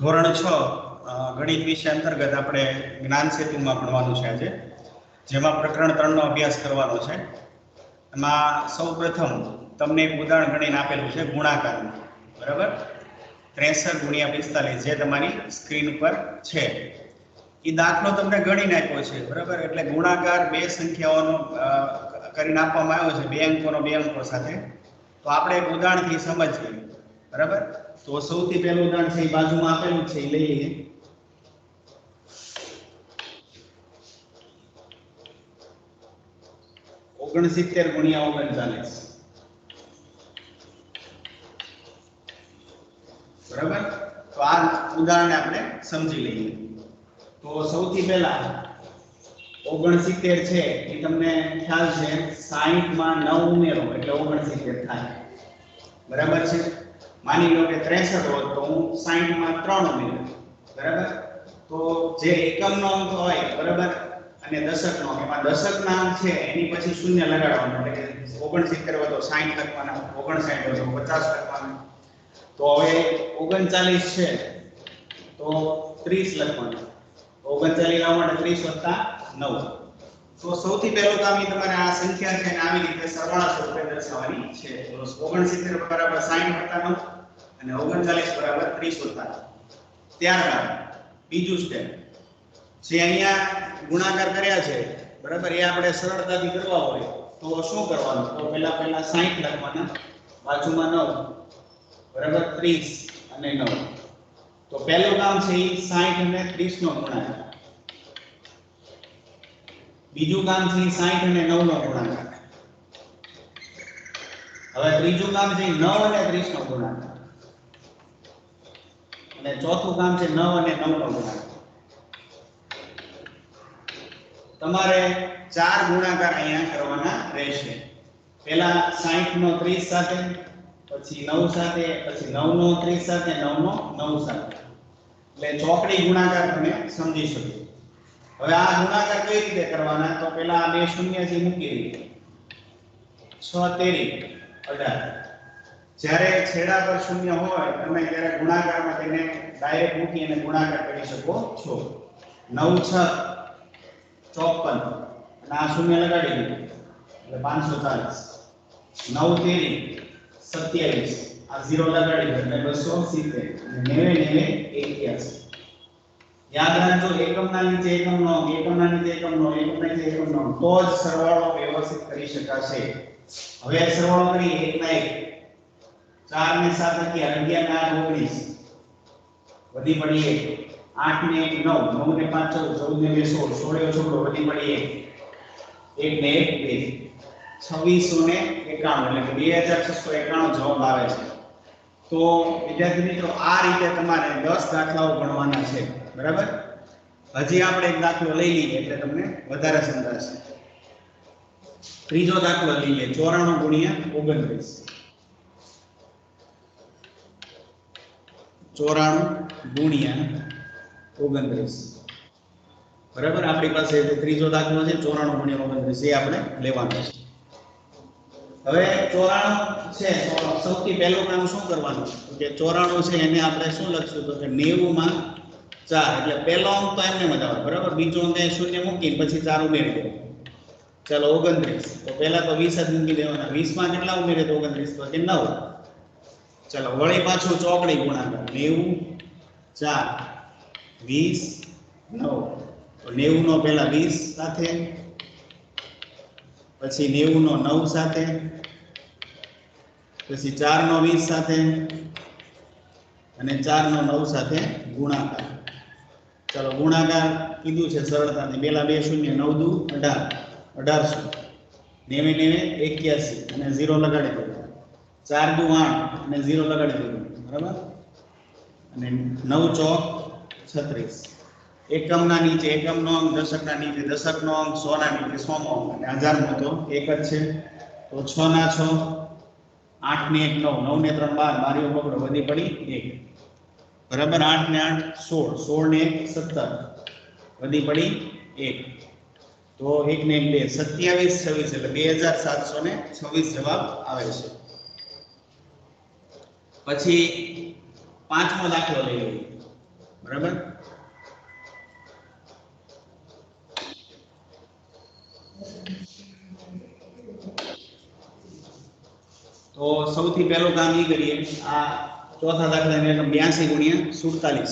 ધોરણ 6 ગણિત વિષય અંતર્ગત આપણે જ્ઞાન સેતુમાં ભણવાનું છે આજે, જેમાં પ્રકરણ 3 નો અભ્યાસ કરવાનો છે. એમાં સૌપ્રથમ તમને એક ઉદાહરણ ગણીને આપેલું છે ગુણાકારનું, બરાબર. 63 × 45 જે તમારી સ્ક્રીન પર છે. એ દાખલો તમને ગણીને આપ્યો છે, બરાબર. એટલે ગુણાકાર બે સંખ્યાઓનો કરીને આપવામાં આવ્યો છે, બે અંકોનો બે અંકો સાથે. તો આપણે એક ઉદાહરણથી સમજીએ, બરાબર. તો સૌથી પહેલું ઉદાહરણ છે એ બાજુમાં આપેલું છે, એ લઈ લઈએ. ઓગણસિત્તેર × 39, બરાબર. તો આ ઉદાહરણને આપણે સમજી લઈએ. તો સૌથી પહેલા 69 છે એ તમને ખ્યાલ છે, 60 માં 9 ઉમેરો એટલે 69 થાય, બરાબર છે. માની લો કે 63 હોત તો હું 60 માં 3 ઉમેરું, બરાબર. તો જે એકમનો અંક હોય, બરાબર, અને દશકનો અંક, એમાં દશકના અંક છે એની પછી શૂન્ય લગાડવાનું, એટલે કે 69 હોય તો 60 લખવાના, 59 હોય તો 50 લખવાના. તો હવે 39 છે તો 30 લખવાના. 39 લાવવા માટે 30 + 9. તો સૌથી પહેલું કામ એ તમારે આ સંખ્યા છે આવી રીતે સરવાળા સ્વરૂપે દર્શાવવાની છે. તો 69 = 60 + 9 અને 39 = 30 + 9. ત્યારબાદ બીજું સ્ટેપ જે અહીંયા ગુણાકાર કર્યા છે, બરાબર, એ આપણે સરળતાથી કરવા હોય તો શું કરવાનું? તો પહેલા 60 લખવાના, બાજુમાં 9, બરાબર, 30 અને 9. તો પહેલું કામ છે એ 60 અને 30 નો ગુણાકાર. બીજું કામ છે 60 અને 9 નો ગુણાકાર. હવે ત્રીજું કામ છે 9 અને 30 નો ગુણાકાર. અને ચોથું કામ છે 9 અને 9 નો ગુણાકાર. તમારે 4 ગુણાકાર અહીંયા કરવાના રહેશે. પહેલા 60 નો 30 સાથે, પછી 9 સાથે, પછી 9 નો 30 સાથે, 9 નો 9 સાથે. એટલે ચોકડી ગુણાકાર તમે સમજી શકો. હવે આ ગુણાકાર કઈ રીતે કરવાના? તો પહેલા આ બે શૂન્ય છે મૂકી દઈએ. 6 તેરી 18. જ્યારે છેડા પર શૂન્ય હોય તમે ત્યારે ગુણાકારમાં તેને ડાયરેક્ટ મૂકી અને ગુણાકાર કરી શકો છો. 9 × 6 = 54 અને આ શૂન્ય લગાડી દઈએ એટલે 540. 9 તેરી 27, આ 0 લગાડી દઈએ એટલે 270 અને 90 81. યાદ રાખજો, એકમના નીચે એકમનો અંક, એકમના નીચે એકમનો, એકમના નીચે એકમનો અંક, તો જ સરવાળો વ્યવસ્થિત કરી શકાશે. હવે સરવાળો કરીએ 1 ના 1, 4 ને 7 11, 11 ને 8 19, વધી પડી 1, 8 ને 1 9, 9 ને 5 14, 14 ને 2 16, 16 વધી પડી 1, 1 ને 1 2, 2691 એટલે કે 2691 જવાબ આવે છે. તો વિદ્યાર્થી મિત્રો, આ રીતે તમારે 10 દાખલાઓ ગણવાના છે, બરાબર. હજી આપણે એક દાખલો લઈ લઈએ એટલે તમને વધારે સમજાશે. ત્રીજો દાખલો લઈ લઈએ, 94 × 29. 94 × 29, બરાબર. આપણી પાસે ત્રીજો દાખલો છે 94 × 29, એ આપણે લેવાનો છે. હવે 94 છે, સૌથી પહેલું કામ શું કરવાનું કે 94 છે એને આપણે શું લખશું? તો કે 90 માં 4 એટલે પહેલો અંક તો એમને જ આવે, બરાબર. બીજો અંક એ શૂન્ય મૂકી પછી 4 ઉમેરી દો. ચાલો 29. તો પહેલા તો 20 જ મૂકી દેવાના. 20 માં કેટલા ઉમેરે તો 29? તો કે 9. ચાલો વળી પાછું ચોકડી ગુણાકાર. 90 4 20 9. તો 90 નો પહેલા 20 સાથે, પછી 90 નો 9 સાથે, પછી 4 નો 20 સાથે અને 4 નો 9 સાથે ગુણાકાર. ચાલો ગુણાકાર કીધું છે સરળતાથી. પહેલા બે શૂન્ય, 9 દુ 18, 1800, 90 81 અને 0 લગાડી દો. 4 દુ 8 અને 0 લગાડી દો, બરાબર. અને 9 ચોક 36. એકમના નીચે એકમનો અંક, દશકના નીચે દશકનો અંક, 100 ના નીચે 100 નો અંક અને 1000 નો તો એક જ છે. તો 6 ના 6, 8 ને 1 9, 9 ને 3 12, બારીઓ પકડો, વધી પડી 1, બરાબર. 8 ને 8 16, 16 ને 1 17, વધી પડી 1. તો 1 ને 1 2, 27 26 એટલે 2726 જવાબ આવે છે. પછી પાંચમો દાખલો લઈ લઈએ. બરાબર. તો સૌથી પહેલું કામ એ કરીએ, આ ચોથા દાખલાની રકમ 82 ગુણ્યા 47.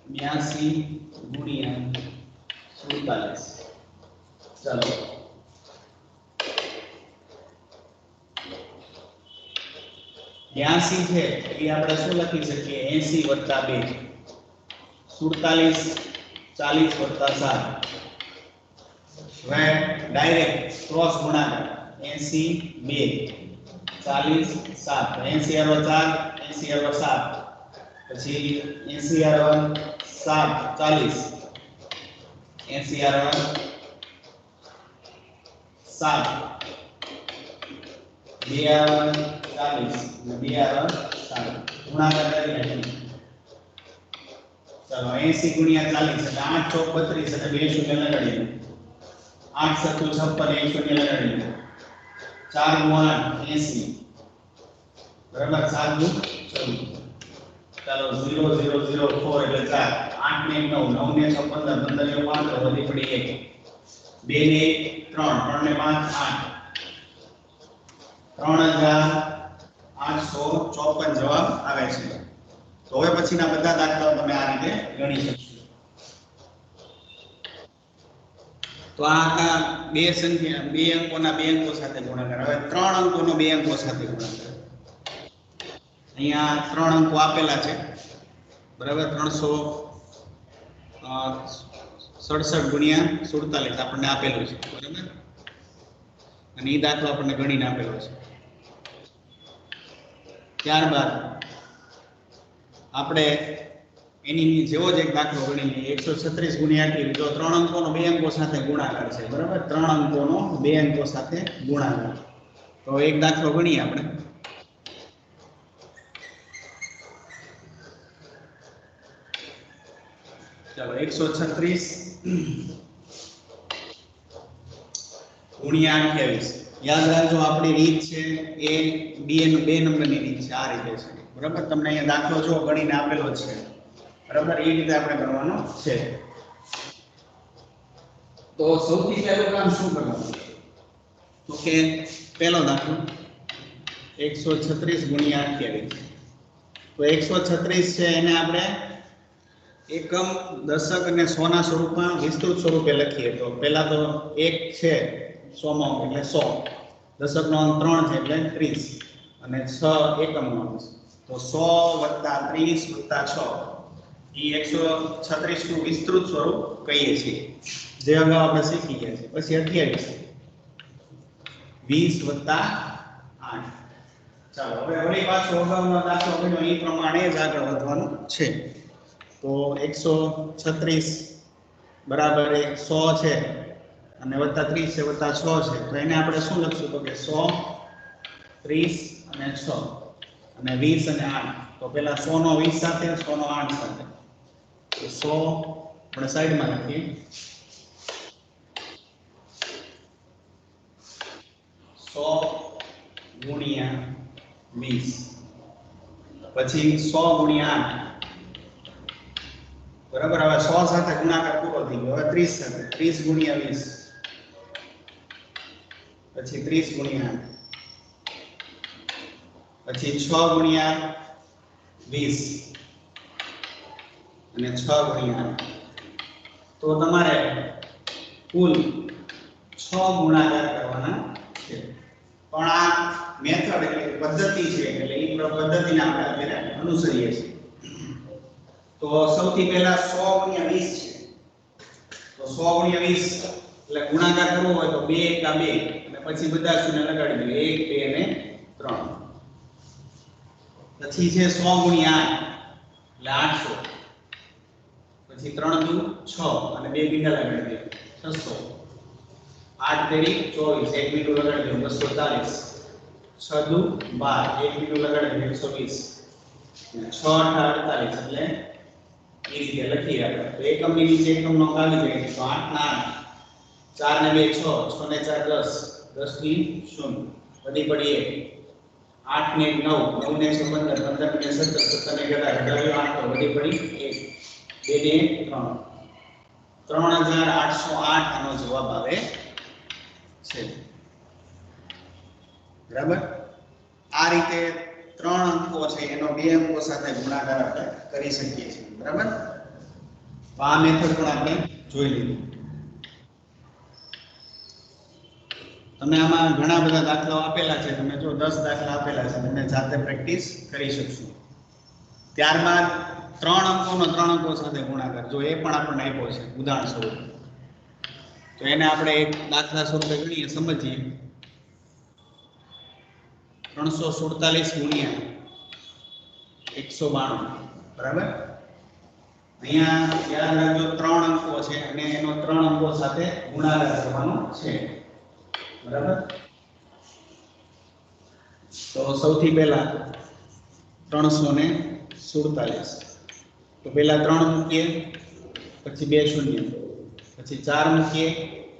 82 ગુણ્યા 47. ચાલો, 82 છે એ આપણે શું લખી શકીએ? 80 વત્તા 2, 47 40 વત્તા 7. હવે ડાયરેક્ટ ક્રોસ ગુણાકાર 80 2 40 7, 80 આરો 4 80 આરો 7, પછી 80 આરો 7 40, 80 આરો 7 2 આરો 40 2 આરો 7 ગુણાકાર કરી નાખીએ. ચાલો 80 ગુણ્યા 40 એટલે 8 ચોક 32 એટલે 2 શૂન્ય લગાડીએ. 8 સત્તુ 56 1 શૂન્ય લગાડીએ. 4 × 8 80, બરાબર. 7 × 14. ચાલો 0 0 0 4 એટલે 4, 8 ને 9 9 ને 6 15 15 ને 5 વધી પડી 1, 2 ને 3 3 ને 5 8, 3854 જવાબ આવે છે. તો હવે પછીના બધા દાખલાઓ તમે આ રીતે ગણી શકશો. તો આ બે સંખ્યા, બે અંકોના બે અંકો સાથે ગુણાકાર. હવે 3 અંકોનો બે અંકો સાથે ગુણાકાર. અહીંયા 3 અંકો આપેલા છે, બરાબર. 367 ગુણ્યા 47 આપણને આપેલું છે, બરાબર. અને એ દાખલો આપણને ગણીને આપેલો છે. ત્યારબાદ આપણે એની જેવો જ એક દાખલો ગણી લઈએ. 136 ગુણ્યા 8, જો 3 અંકોનો બે અંકો સાથે ગુણાકાર છે, બરાબર. 3 અંકોનો બે અંકો સાથે ગુણાકાર. તો એક દાખલો ગણીએ આપણે. ચાલો 136 ગુણ્યા 28. યાદ રાખજો આપણી રીત છે એ બે નંબરની રીત છે. આ રીતે છે, બરાબર. તમને અહીંયા દાખલો જો ગણીને આપેલો છે, બરાબર. એ રીતે આપણે કરવાનો છે. તો સૌથી પહેલું કામ શું કરવાનું? તો કે પહેલો દાખલો 136 ગુણ્યા 28. તો 136 છે એને આપણે એકમ, દશક અને સોના સ્વરૂપમાં વિસ્તૃત સ્વરૂપે લખીએ. તો પહેલા તો 1 છે 100 માં એટલે 100, દશકનો અંક 3 છે એટલે 30 અને 6 એકમનો અંક. તો 100 + 30 + 6 એ 136 નું વિસ્તૃત સ્વરૂપ કહીએ છીએ, જે અગાઉ આપણે શીખી ગયા છે. પછી 28 20 + 8. ચાલો હવે વળી પાછો અગાઉનો દાખલો ગણ્યો એ પ્રમાણે જ આગળ વધવાનું છે. તો 136 બરાબર 100 છે અને વત્તા 30 છે વત્તા 6 છે. તો એને આપણે શું લખશું? તો કે 100 30 અને 6 અને 20 અને 8. તો પેલા 100 નો 20 સાથે, 100 નો 8 સાથે. તો 100 આપણે સાઈડમાં લખીએ. 100 ગુણ્યા 20, પછી 100 ગુણ્યા 8, બરાબર. હવે 100 સાથે ગુણાકાર પૂરો થઈ ગયો. હવે 30 સાથે 30 ગુણ્યા 20, પછી 30 ગુણ્યા 8, પછી 6 ગુણ્યા 20 અને 6 ગુણ્યા 8. તો તમારે કુલ 6 ગુણાકાર કરવાના છે. પણ આ મેથડ એટલે પદ્ધતિ છે, એટલે એ પદ્ધતિને આપણે અત્યારે અનુસરીએ છીએ. તો સૌથી પહેલા 100 ગુણ્યા 20 છે. તો 100 ગુણ્યા 20 એટલે ગુણાકાર કરવો હોય તો 2 × 2 અને પછી બધા શૂન્ય લગાડી દઈએ. 1 2 અને 3. પછી છે 100 ગુણ્યા 8 એટલે 800. પછી 3 × 6 અને 2 બીજા લગાડી દઈએ 600. 8 તેરી 24, 1 બીજું લગાડી દઈએ 240. 6 દુ 12, 1 બીજું લગાડી દઈએ 120. 6 × 8 = 48. એટલે એ રીતે લખીએ આપણે. તો એકમની નીચે એકમનો અંક આવી જાય. તો 8 ના 8, 4 ને 2 6, 6 ને 4 10, 10 ની 0 વધી પડી 1, 8 ને 9 9 ને 6 15 15 ને 17 17 ને 11 8 તો વધી પડી 1 2 ને 3 3808 આનો જવાબ આવે છે બરાબર આ રીતે 3 અંકો છે એનો 2 અંકો સાથે ગુણાકાર આપણે કરી શકીએ છીએ બરાબર તો આ મેથડ પણ આપણે જોઈ લીધી તમે આમાં ઘણા બધા દાખલાઓ આપેલા છે તમે જો 10 દાખલા આપેલા છે તમે જાતે પ્રેક્ટિસ કરી શકશો ત્યારબાદ 3 અંકોનો 3 અંકો સાથે ગુણાકાર જો એ પણ આપણને આપ્યો છે ઉદાહરણ સ્વરૂપે તો એને આપણે એક દાખલા સ્વરૂપે ગણીએ સમજીએ 347 ગુણ્યા 192 બરાબર અહીંયા યાદ રાખજો 3 અંકો છે અને એનો 3 અંકો સાથે ગુણાકાર કરવાનો છે બરાબર તો સૌથી પહેલા 347 તો પહેલા 3 મૂકીએ પછી 2 શૂન્ય પછી 4 મૂકીએ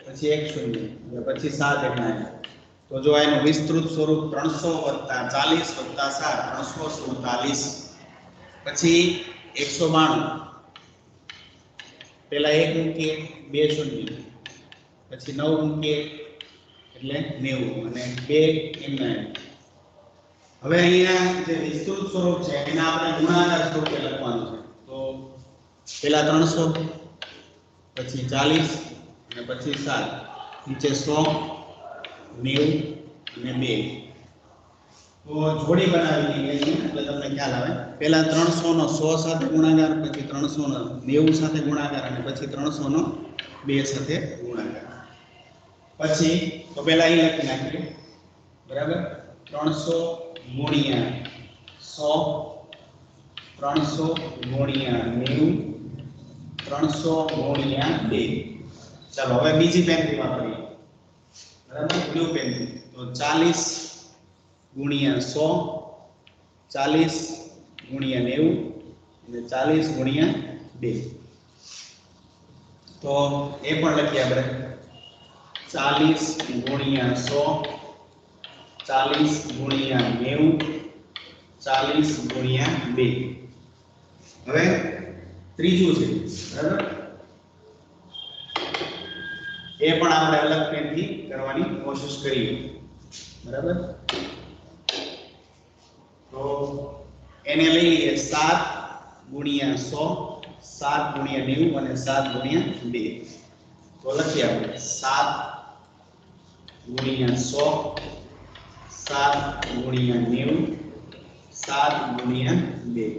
પછી 1 શૂન્ય અને પછી 7 ગણાય તો જો એનું વિસ્તૃત સ્વરૂપ 300 + 40 + 7 347 પછી 192 પહેલા 1 મૂકીએ 2 શૂન્ય પછી 9 મૂકીએ એટલે 90 અને 2 એમના હવે અહીંયા જે વિસ્તૃત સ્વરૂપ છે એને આપણે ગુણાકાર સ્વરૂપે લખવાનું છે તો પહેલા 300 પછી 40 અને પછી 7 નીચે 100 90 અને 2 તો જોડી બનાવી લઈએ એટલે તમને ખ્યાલ આવે પહેલા 300 નો 100 સાથે ગુણાકાર પછી 300 નો 90 સાથે ગુણાકાર અને પછી 300 નો 2 સાથે ગુણાકાર પછી તો પહેલા અહીં લખી નાખીએ બરાબર 300 ગુણ્યા 100 300 ગુણ્યા 90 300 ગુણ્યા 2 ચાલો હવે બીજી પેનથી વાપરીએ બરાબર બ્લુ પેનથી તો 40 ગુણ્યા 100 40 ગુણ્યા 90 અને 40 ગુણ્યા 2 તો એ પણ લખીએ આપણે 40 ગુણ્યા 100 40 ગુણ્યા 90 40 ગુણ્યા 2 હવે ત્રીજું છે બરાબર એ પણ આપણે અલગ પેનથી કરવાની કોશિશ કરીએ બરાબર તો એને લઈ લઈએ 7 ગુણ્યા 100 7 ગુણ્યા 90 અને 7 ગુણ્યા 2 તો લખીએ આપણે 7 ગુણ્યા 100 7 ગુણ્યા 90 7 ગુણ્યા 2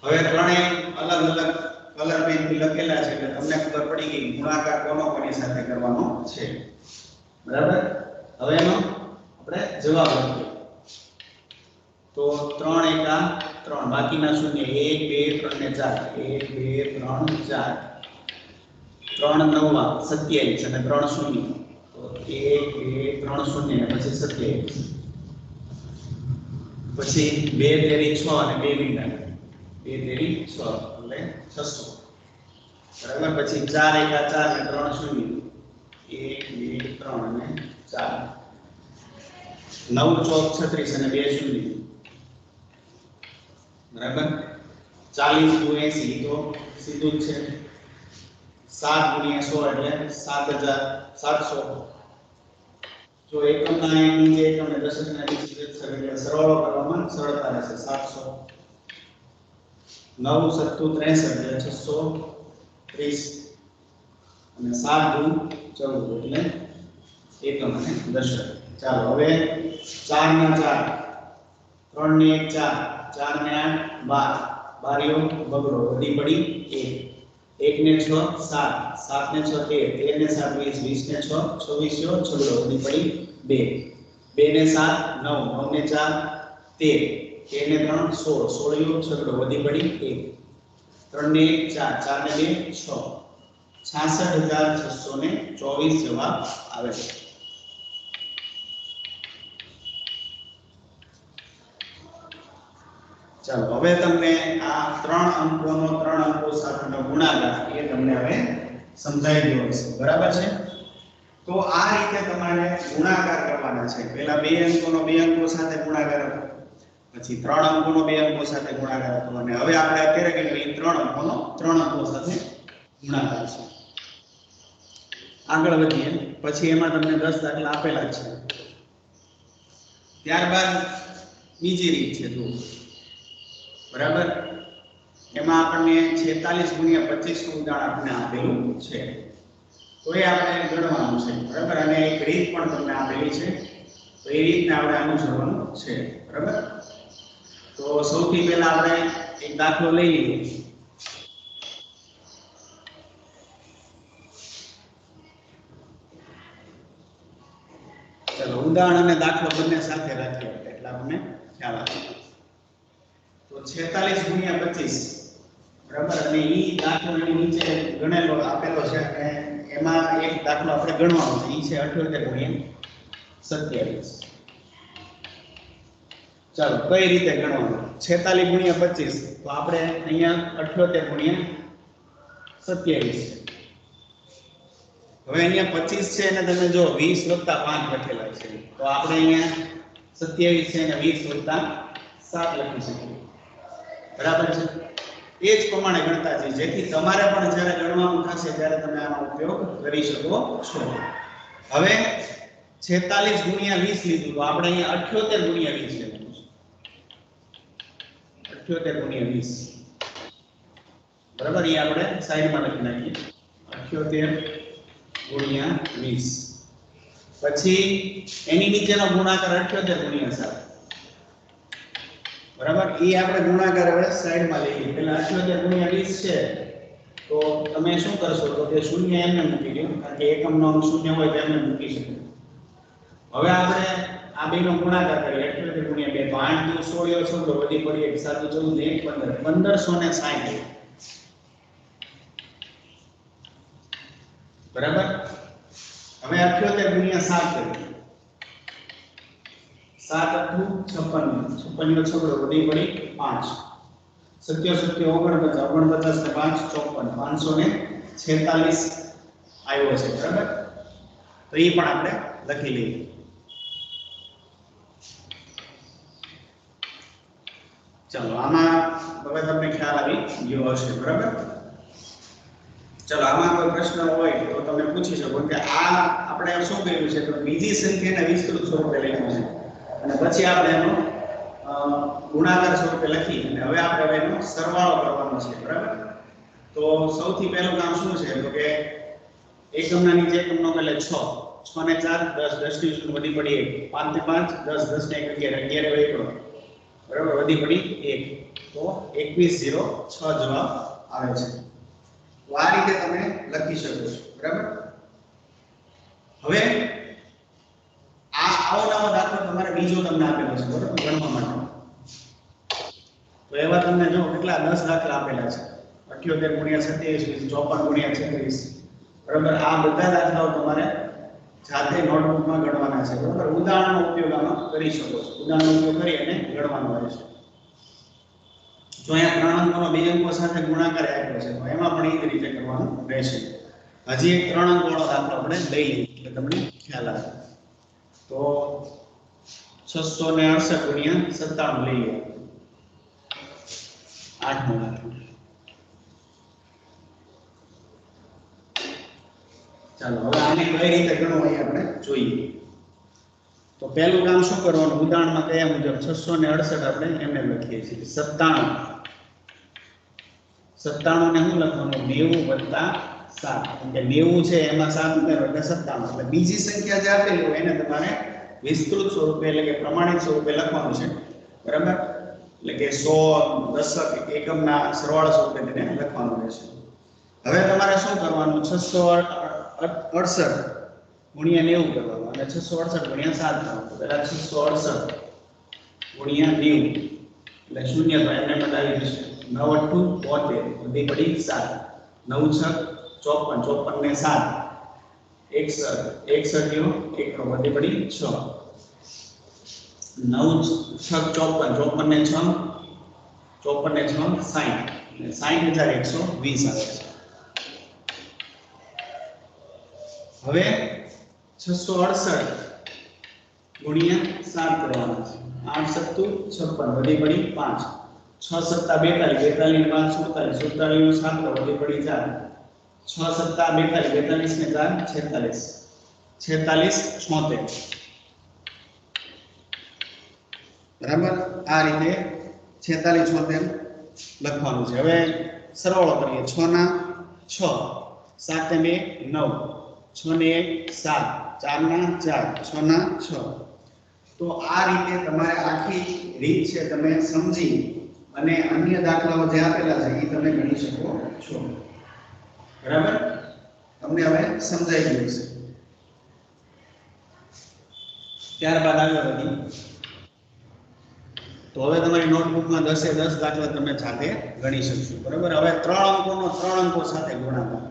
હવે ત્રણેય અલગ અલગ કલર પેનથી લખેલા છે એટલે તમને ખબર પડી ગઈ ગુણાકાર કોનો કોની સાથે કરવાનો છે બરાબર હવે એનો આપણે જવાબ લખીએ તો 3 એકા 3 બાકીના શૂન્ય 1 2 3 ને 4 1 2 3 4 3 નવા 27 અને 3 શૂન્ય તો 1 2 3 શૂન્ય અને પછી 27 પછી 2 તેરી 6 અને 2 મીંડા 2 તેરી 6 એટલે 600 બરાબર પછી 4 એકા 4 અને 3 શૂન્ય 1 2 3 અને 4 9 ચોક 36 અને 2 શૂન્ય બરાબર 40 * 80 તો સીધું જ છે 7 ગુણ્યા 100 એટલે 7700 જો એકમના નીચે એકમને દશકના નીચે એટલે સરવાળો કરવામાં સરળતા રહેશે 700 9 * 63 એટલે 630 અને 7 * 14 એટલે એકમ અને દશક ચાલો હવે 4 ના 4 3 ને 1 4 4 ને 8 12 બારીઓ બગડો વધી પડી 1 ને 6 7 7 ને 6 13 13 ને 7 20 20 ને 6 26 છગડો વધી પડી 2 2 ને 7 9 9 ને 4 13 13 ને 3 16 16 છગડો વધી પડી 1 3 ને 1 4 4 ને 2 6 66624 જવાબ આવે છે ચાલો હવે તમને આ 3 અંકોનો 3 અંકો સાથેનો ગુણાકાર એ તમને હવે સમજાઈ ગયો છે બરાબર છે તો આ રીતે તમારે ગુણાકાર કરવાના છે. પહેલા બે અંકોનો બે અંકો સાથે ગુણાકાર હતો, પછી 3 અંકોનો બે અંકો સાથે ગુણાકાર હતો, અને હવે આપણે અત્યારે કહીએ 3 અંકોનો 3 અંકો સાથે ગુણાકાર છે. આગળ વધીએ. પછી એમાં તમને 10 દાખલા આપેલા છે. ત્યારબાદ બીજી રીત છે, જુઓ. બરાબર, એમાં આપણને 46 ગુણ્યા 25 નું ઉદાહરણ આપણને આપેલું છે. તો એ આપણે ગણવાનું છે. બરાબર, અને એક રીત પણ તમને આપેલી છે. તો એ રીતને આપણે અનુસરવાનું છે. બરાબર, તો સૌથી પહેલા આપણે એક દાખલો લઈ લઈએ. ચલો, ઉદાહરણ અને દાખલો બંને સાથે રાખીએ એટલે આપણને ખ્યાલ આવે. તો 46 ગુણ્યા 25, બરાબર, અને ઈ દાખલો એની નીચે ગણેલો આપેલો છે, અને એમાં એક દાખલો આપણે ગણવાનો છે. ઈ છે 78 ગુણ્યા 27. ચાલો, કઈ રીતે ગણવાનું? 46 ગુણ્યા 25, તો આપણે અહીંયા 78 ગુણ્યા 27. હવે અહીંયા 25 છે, અને તમે જો 20 + 5 લખેલા છે, તો આપણે અહીંયા 27 છે અને 20 + 7 લખી શકીએ. બરાબર છે? એ જ પ્રમાણે ગણતા જઈએ, જેથી તમારે પણ જ્યારે ગણવાનું થશે ત્યારે તમે આનો ઉપયોગ કરી શકો છો. હવે 46 ગુણ્યા 20 લીધું, તો આપણે અહીંયા 78 ગુણ્યા 20 લેવાનું છે. 78 ગુણ્યા 20, બરાબર, એ આપણે સાઈડમાં લખી નાખીએ. 78 ગુણ્યા 20. પછી એની નીચેનો ગુણાકાર 78 ગુણ્યા 7. બરાબર, એ આપણે ગુણાકાર હવે સાઈડમાં લઈએ. પહેલા 78 ગુણ્યા 20 છે, તો તમે શું કરશો? તો તે શૂન્ય એમને મૂકી દો, કારણ કે એકમનો અંક શૂન્ય હોય તો એમને મૂકી શકો. હવે આપણે આ બેનો ગુણાકાર કરીએ. 78 ગુણ્યા 2, તો 8 × 16 16 વધી પડી 1 7 14 1 15 1560. બરાબર, હવે 78 ગુણ્યા 7 કરીએ. 7 × 8 56 56 16 વધી પડી 5 77 49 49 ને 5 54 546 આવ્યો છે. બરાબર, તો એ પણ આપણે લખી લઈએ. ચલો, આમાં હવે તમને ખ્યાલ આવી ગયો હશે. બરાબર, ચલો, આમાં કોઈ પ્રશ્ન હોય તો તમે પૂછી શકો કે આ આપણે શું કર્યું છે, તો બીજી સંખ્યાને વિસ્તૃત સ્વરૂપે લખ્યું છે, અને પછી આપણે એનો ગુણાકાર સ્વરૂપે લખી, અને હવે આપણે એનો સરવાળો કરવાનો છે. બરાબર, તો સૌથી પહેલું કામ શું છે, તો કે એકમના નીચે એકમનો એટલે 6 6 ને 4 10 10 ની શૂન્ય વધી પડી 1 5 ને 5 10 10 ને 1 11 11 એકડો, બરાબર, વધી પડી 1, તો 21 0 6 જવાબ આવે છે. તો આ રીતે તમે લખી શકો છો. બરાબર, હવે આવો નવો દાખલો તમારે બીજો તમને આપેલો છે, બરાબર, ગણવા માટે. તો એવા તમને જો કેટલા 10 દાખલા આપેલા છે. 78 ગુણ્યા 27 54 ગુણ્યા 36. બરાબર, આ બધા દાખલાઓ તમારે જાતે નોટબુકમાં ગણવાના છે. બરાબર, ઉદાહરણનો ઉપયોગ આમાં કરી શકો છો. ઉદાહરણનો ઉપયોગ કરી અને ગણવાનું રહેશે. જો અહીંયા 3 અંકોનો 2 અંકો સાથે ગુણાકાર આપ્યો છે, તો એમાં પણ એ જ રીતે કરવાનું રહેશે. હજી એક 3 અંકોનો દાખલો આપણે લઈ લઈએ એટલે તમને ખ્યાલ આવે. તો 668 ગુણ્યા 97 લઈએ. 8નો દાખલો. ચાલો, હવે આને કઈ રીતે ગણવું એ આપણે જોઈએ. તો પહેલું કામ શું કરવાનું? ઉદાહરણમાં કયા મુજબ 668 આપણે એમને લખીએ છીએ. 97 ને શું લખવાનું? 90 + 7. કેમ કે 90 છે એમાં 7 ઉમેરો એટલે 97. એટલે બીજી સંખ્યા જે આપેલી હોય એને તમારે વિસ્તૃત સ્વરૂપે એટલે કે પ્રમાણિત સ્વરૂપે લખવાનું છે. બરાબર, એટલે કે 100 દશક એકમના સરવાળા સ્વરૂપે તેને લખવાનું રહેશે. હવે તમારે શું કરવાનું? 668 ગુણ્યા 90 કરવાનું, અને 668 ગુણ્યા 7 કરવાનું. તો પહેલા 668 ગુણ્યા 90 એટલે શૂન્ય તો એમને બતાવી જશે. 9 × 8 = 72 વધી પડી 7 9 × 6 = 54 54 ને 7 61 61 વધી પડી 6 9 × 6 = 54 54 ને 6 54 ને 6 60 60,120 આવે છે. હવે 668 ગુણ્યા 7 કરવાનો છે 8 સત્તુ 56 વધી પડી 5 6 સત્તા 42 42 ને 5 47 47 નો 7 વધી પડી 4 6 સત્તા 42 42 ને 4 46 46 76 બરાબર આ રીતે 46 76 લખવાનું છે હવે સરવાળો કરીએ 6 ના 6 7 ને 2 9 6 ને 1 7 4 ના 4 6 ના 6 તો આ રીતે તમારે આખી રીત છે તમે સમજી અને અન્ય દાખલાઓ જે આપેલા છે એ તમે ગણી શકો છો બરાબર તમને હવે સમજાઈ ગયું છે ત્યારબાદ આગળ વધી તો હવે તમારી નોટબુકમાં 10 એ 10 દાખલા તમે જાતે ગણી શકશો બરાબર હવે 3 અંકોનો 3 અંકો સાથે ગુણાકાર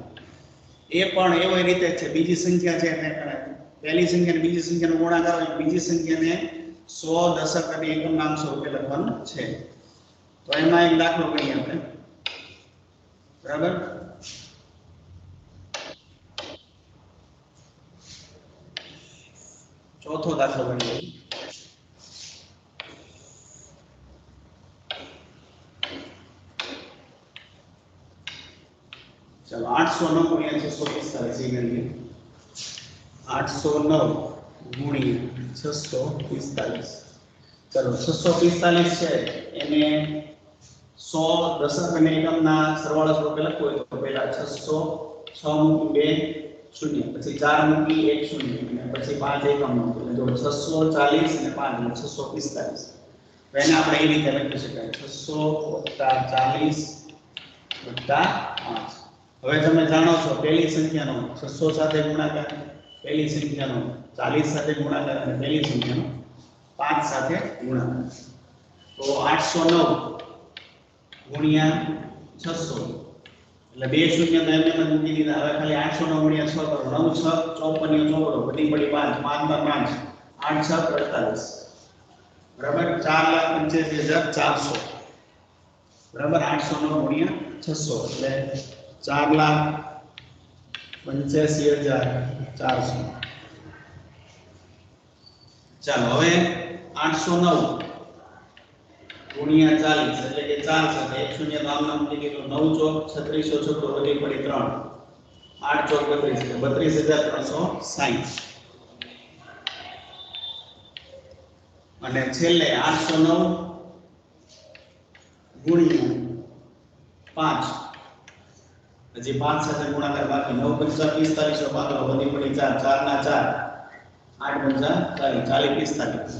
એ પણ એવી રીતે છે બીજી સંખ્યા છે એટલે પહેલી સંખ્યા અને બીજી સંખ્યાનો ગુણાકાર હોય બીજી સંખ્યાને 100 દશક અને એકમના અંશ રૂપે લખવાનું છે તો એમાં એક દાખલો ગણીએ આપણે બરાબર ચોથો દાખલો ગણીએ चलो 809 गुणिया 645 ये गणिए 809 गुणिया 645 चलो 645 છે એને 100 દશક અને એકમના સરવાળા સ્વરૂપે લખવું હોય તો પહેલા 600 6 મૂકી 2 0 પછી 4 મૂકી 1 0 અને પછી 5 એકમ મૂકી એટલે જો 640 અને 5 એટલે 645 તો એને આપણે એ રીતે લખી શકાય 600 40 5 હવે તમે જાણો છો પહેલી સંખ્યાનો 600 સાથે ગુણાકાર પહેલી સંખ્યાનો 40 સાથે ગુણાકાર અને પહેલી સંખ્યાનો 5 સાથે ગુણાકાર તો 809 ગુણ્યા 600 એટલે બે શૂન્ય તો એમને મૂકી દીધા હવે ખાલી 809 ગુણ્યા 6 કરો 9 6 54 ચોગડો વધી પડી 5 5 માં 5 8 6 48 બરાબર 4,85,400 બરાબર 809 ગુણ્યા 600 એટલે 4,85,400 ચાલો હવે 809 ગુણ્યા 40 એટલે કે 4 સાથે 1 શૂન્ય તો આમ નામ મૂકી દીધું 9 ચોક 3636 વધી પડી 3 8 ચોક 32 32,360 અને છેલ્લે 809 ગુણ્યા 5 હજી 5 સાથે ગુણાકાર બાકી 9 5 45 પાછળ વધી પડી 4 4 ના 4 8 5 40 40 45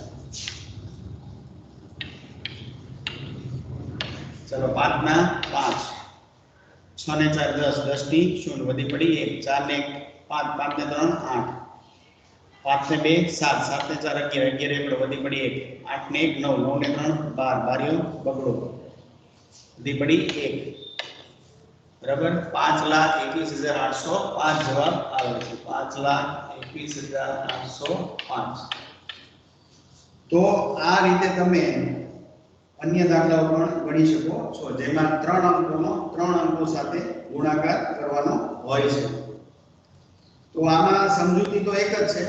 चलो 5 ના 5 6 ને 4 10 10 ની 0 વધી પડી 1 4 ને 5 5 ને 3 8 5 ને 2 7 7 ને 4 11 11 વધી પડી 1 8 ને 1 9 9 ને 3 12 બારીઓ બગડો વધી પડી 1 बराबर 5,21,805 जवाब આવે છે 5,21,805 તો આ રીતે તમે અન્ય દાખલાઓ પણ ગણી શકો છો જેમાં 3 અંકો સાથે ગુણાકાર કરવાનો હોય છે તો આમાં સમજૂતી તો એક જ છે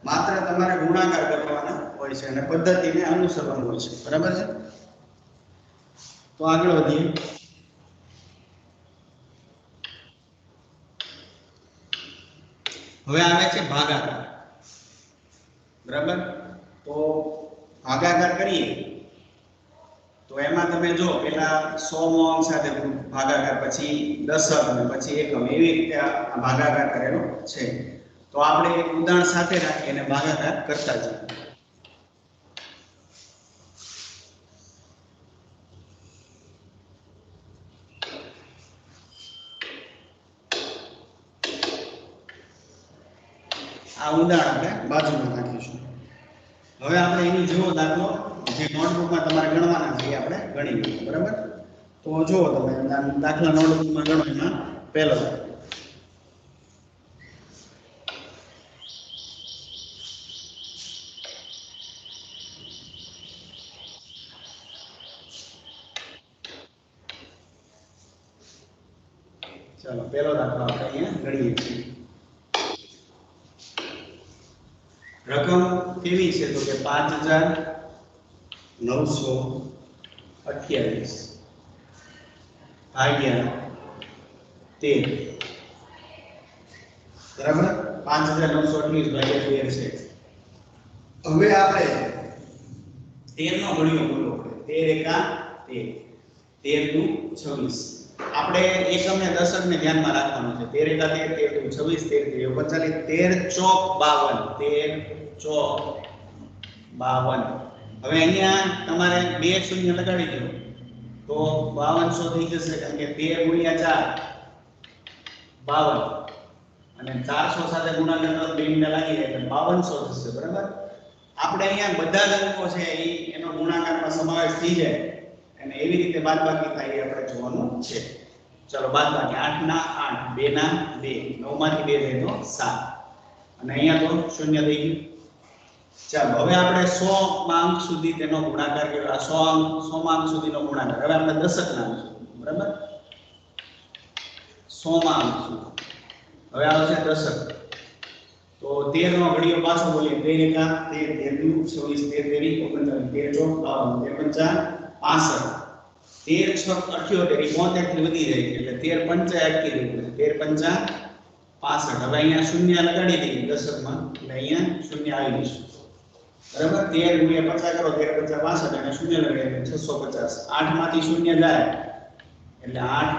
માત્ર તમારે ગુણાકાર કરવાના હોય છે અને પદ્ધતિને અનુસરવાનું હોય છે બરાબર છે તો આગળ વધીએ હવે આવે છે ભાગાકાર બરાબર તો ભાગાકાર કરીએ તો એમાં તમે જો પેલા 100 નો અંક સાથે ભાગાકાર પછી દશક અને પછી એકમ એવી રીતે આ ભાગાકાર કરેલો છે તો આપણે એક ઉદાહરણ સાથે રાખી અને ભાગાકાર કરતા જઈએ આ ઉદાહરણ આપણે બાજુમાં રાખીશું હવે આપણે એની જેવો દાખલો જે નોટબુકમાં તમારે ગણવાના છે આપણે ગણી લઈએ બરાબર તો જો તમે દાખલા નોટબુકમાં ગણો એમાં પહેલો ચાલો પહેલો દાખલો આપણે અહીંયા ગણીએ છીએ રકમ કેવી છે તો કે 5928 ભાગ્યા 13 બરાબર 5928 ભાગ્યા 13 છે હવે આપણે 13 નો ઘડિયો બોલવો પડે 13 એકા 13 13 દુ 26 આપણે એકમ ને દશક ને ધ્યાનમાં રાખવાનું છે 13 એકા 13 13 દુ 26 13 39 13 ચોક 52 હવે અહીંયા તમારે બે શૂન્ય લગાડી દો તો 5200 થઈ જશે કારણ કે 13 ગુણ્યા 4 52 અને 400 સાથે ગુણાકાર કરો બે મિનિટ લાગી જાય એટલે 5200 થશે બરાબર આપણે અહીંયા બધા જ અંકો છે એનો ગુણાકારમાં સમાવેશ થઈ જાય અને એવી રીતે બાદબાકી થાય એ આપણે જોવાનું છે ચલો બાદબાકી 8 ના 8 2 ના 2 9 માંથી 2 જાય તો 7 અને અહીંયા તો શૂન્ય થઈ ગયું ચાલો હવે આપણે 100 માં અંક સુધી તેનો ગુણાકાર કર્યો આ 100 માં અંક સુધીનો ગુણાકાર હવે આપણે દશકના અંક બરાબર 100 માં અંક સુધી હવે આવે છે દશક તો 13 નો ઘડિયો પાછો બોલીએ 13 એકા 13 13 26 13 65 હવે અહીંયા શૂન્ય લગાડી દઈએ દશકમાં એટલે અહીંયા શૂન્ય આવી જશે બરાબર 13 ગુણ્યા 50 કરો 13 65 અને શૂન્ય લગાડીએ 650 8 માંથી શૂન્ય જાય એટલે 8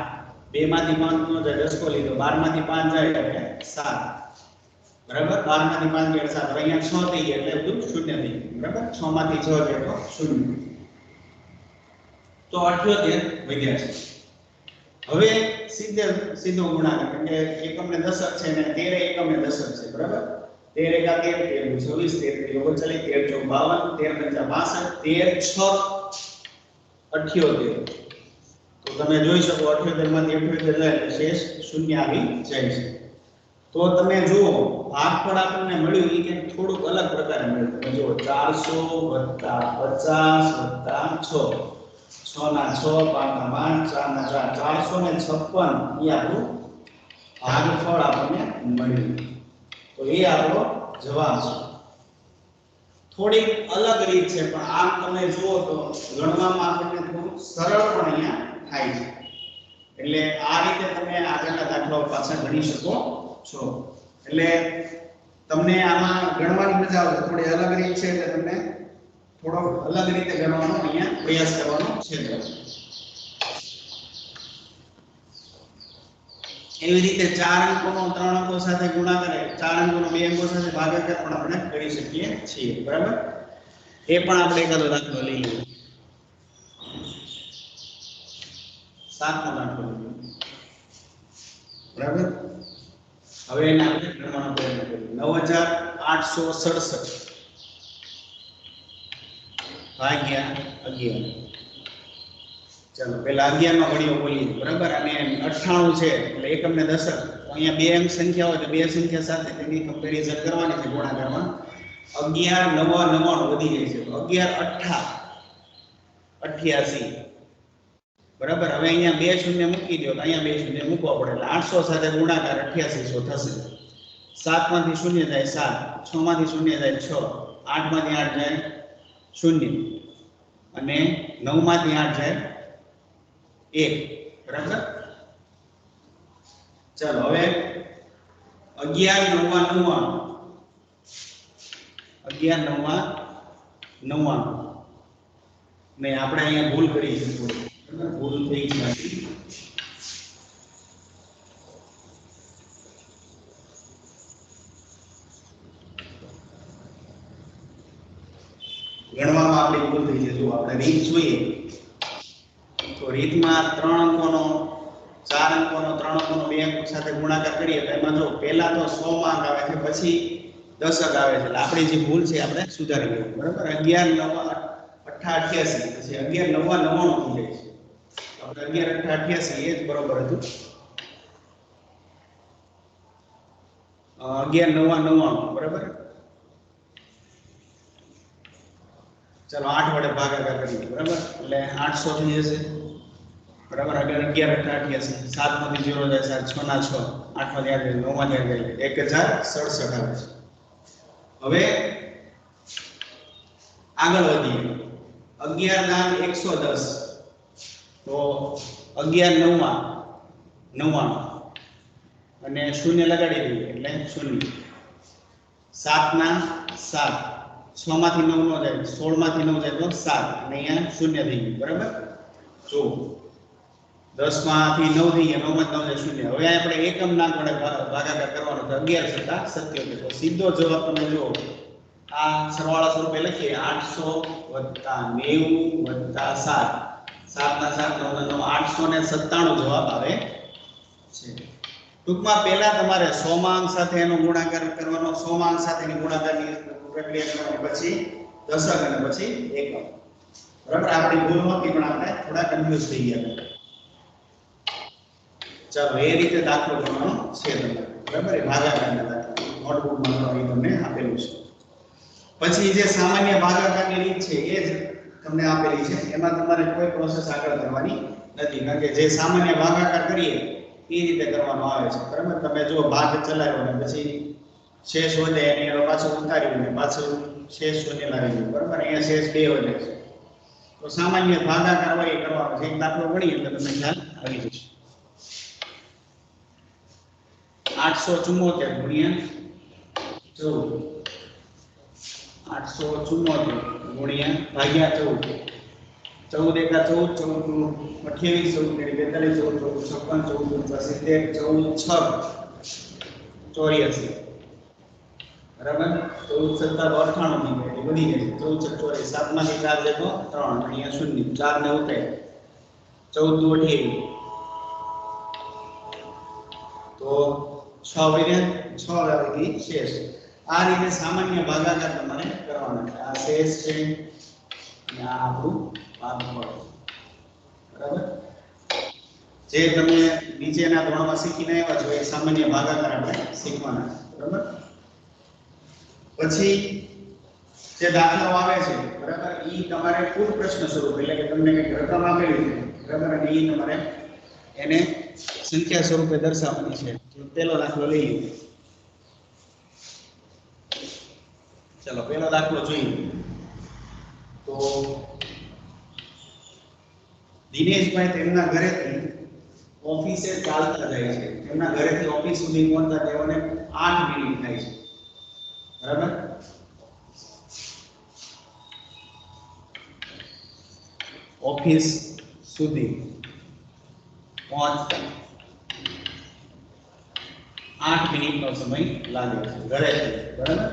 2 માંથી 5 નો જાય 10 કો લીધો 12 માંથી 5 જાય એટલે 7 બરાબર 12 માંથી 5 જાય 7 અહીંયા 6 થઈ ગયા એટલે બધું શૂન્ય થઈ ગયું બરાબર 6 માંથી 6 જાય તો શૂન્ય તો 78 વધ્યા છે હવે સીધો ગુણાકાર કારણ કે એકમ ને દશક છે ને 13 એકમ ને દશક છે બરાબર 13 એકા 13 26 13 39 તો તમે જોઈ શકો 78 માંથી 78 જાય એટલે શેષ શૂન્ય આવી જાય છે તો તમે જુઓ ભાગફળ આપણને મળ્યું એ કે થોડુંક અલગ પ્રકારે મળ્યું તમે જુઓ 400 50 6 6 ના 6 5 ના 5 4 ના 4 456 એ આપણું ભાગફળ આપણને મળ્યું તો એ આપણો જવાબ છે થોડી અલગ રીત છે પણ આમ તમે જુઓ તો ગણવામાં આપણને થોડું સરળ પણ અહીંયા થાય છે એટલે આ રીતે તમે આગળના દાખલાઓ પાછા ગણી શકો છો એટલે તમને આમાં ગણવાની મજા આવે થોડી અલગ રીત છે એટલે તમને થોડો અલગ રીતે ગણવાનો અહીંયા પ્રયાસ કરવાનો છે એવી રીતે 4 અંકોનો 3 અંકો સાથે ગુણાકાર 4 અંકોનો 2 અંકો સાથે ભાગાકાર પણ આપણે કરી શકીએ છીએ બરાબર એ પણ આપણે એકાદો દાખલો લઈ લઈએ 7નો દાખલો બરાબર હવે એને આપણે ગણવાનો પ્રયત્ન કરીએ 9867 ભાગ્યા 11 ચાલો પહેલા 11 નો ઘડિયો બોલીએ બરાબર અને 98 છે એટલે એકમ ને દશક તો અહીંયા બે અંક સંખ્યા હોય તો બે સંખ્યા સાથે તેની કમ્પેરીઝન કરવાની છે ગુણાકારમાં 11 9 99 વધી જાય છે તો 11 88 બરાબર હવે અહીંયા બે શૂન્ય મૂકી દો તો અહીંયા બે શૂન્ય મૂકવા પડે એટલે 800 સાથે ગુણાકાર 8800 થશે 7 માંથી શૂન્ય જાય 7 6 માંથી શૂન્ય જાય 6 8 માંથી 8 જાય 0 અને 9 માંથી 8 જાય 1 બરાબર ચાલો હવે 11 9 ને આપણે અહીંયા ભૂલ કરી છે થોડી ભૂલ થઈ છે ગણવામાં આપણી ભૂલ થઈ છે જો આપણે રીત જોઈએ તો રીતમાં 3 અંકોનો 4 અંકોનો 3 અંકોનો 2 અંકો સાથે ગુણાકાર કરીએ તો એમાં જો પહેલા તો 100 માં અંક આવે છે પછી દશક આવે છે એટલે આપણી જે ભૂલ છે આપણે સુધારી લેવી બરાબર 11 9 88 પછી 11 9 99 થઈ જાય છે આપણે 11 88 એ જ બરોબર હતું 11 9 99 બરાબર ચાલો 8 વડે ભાગાકાર કરીએ બરાબર એટલે 800 થઈ જશે બરાબર 11 88 7 માંથી 0 જાય 6 ના 6 8 માંથી 8 9 માંથી 8 1067 આવે છે હવે આગળ વધીએ. 11 દાન 110, તો 11 નવમાં 99 અને શૂન્ય લગાડી દઈએ એટલે શૂન્ય. 7 ના 7, 6 માંથી 9 નો જાય, 16 માંથી 9 જાય તો 7 અને અહીંયા શૂન્ય થઈ ગયું. બરાબર. જો 10 માંથી 9 થઈ ગયા, 9 માં 9 જાય શૂન્ય. હવે આપણે એકમ ના વડે ભાગાકાર કરવાનો તો 11 છતા 77. તો સીધો જવાબ તમે જુઓ, આ સરવાળા સ્વરૂપે લખીએ 800 + 90 + 7, 7 ના 7, 9 ના 9, 897 જવાબ આવે છે. ટૂંકમાં પહેલા તમારે 100 માં અંક સાથે એનો ગુણાકાર કરવાનો, 100 માં અંક સાથેની ગુણાકારની પ્રક્રિયા કરવાની, પછી દશક અને પછી એકમ. બરાબર. આપણી ભૂલ નહોતી પણ આપણે થોડા કન્ફ્યુઝ થઈ ગયા. ચાલો એ રીતે દાખલો કરવાનો છે તમારે. બરાબર. એ ભાગાકારના દાખલા નોટબુકમાં કરવાની તમને આપેલું છે. પછી જે સામાન્ય ભાગાકારની રીત છે એ જ તમને આપેલી છે. એમાં તમારે કોઈ પ્રોસેસ આગળ કરવાની નથી, કારણ કે જે સામાન્ય ભાગાકાર કરીએ એ રીતે કરવાનો આવે છે. બરાબર. તમે જો ભાગ ચલાવ્યો અને પછી શેષ વધે અને એનો પાછો ઉતાર્યું ને પાછું શેષ શૂન્ય લાવી દીધું. બરાબર. અહીંયા શેષ 2 વધે છે. તો સામાન્ય ભાગાકાર હોય એ કરવાનો છે. એક દાખલો ગણીએ એટલે તમને ખ્યાલ આવી જશે. 874 ગુણ્યા 14, 874 ગુણ્યા ભાગ્યા 14, 14 એકા 14, 14 28, 14 42, 14 56, 14 70, 14 6 84. બરાબર. 14 7 98 ની એટલે વધી જાય. 14 7 7 માંથી 4 જાય તો 3, અહીંયા શૂન્ય, 4 ને ઉતરે, 14 દુ 28, તો 6 વધ્યા, 6 આવી ગઈ શેષ. આ રીતે સામાન્ય ભાગાકાર તમારે કરવાનો છે. આ શેષ છે અને આ આપણું ભાગફળ. બરાબર. જે તમે નીચેના ધોરણમાં શીખીને આવ્યા છો એ સામાન્ય ભાગાકાર આપણે શીખવાના છે. બરાબર. પછી જે દાખલાઓ આવે છે, બરાબર, ઈ તમારે કુલ પ્રશ્ન સ્વરૂપ, એટલે કે તમને કંઈક રકમ આપેલી છે, બરાબર, અને ઈ તમારે એને સંખ્યા સ્વરૂપે દર્શાવવાની છે. પહેલો દાખલો લઈએ. ચલો પહેલો દાખલો જોઈએ. તો દિનેશભાઈ તેમના ઘરેથી ઓફિસે ચાલતા જાય છે. તેમના ઘરેથી ઓફિસ સુધી પહોંચતા તેઓને 8 મિનિટ થાય છે. બરાબર. ઓફિસ સુધી પહોંચતા 8 મિનિટનો સમય લાગે છે ઘરેથી. બરાબર.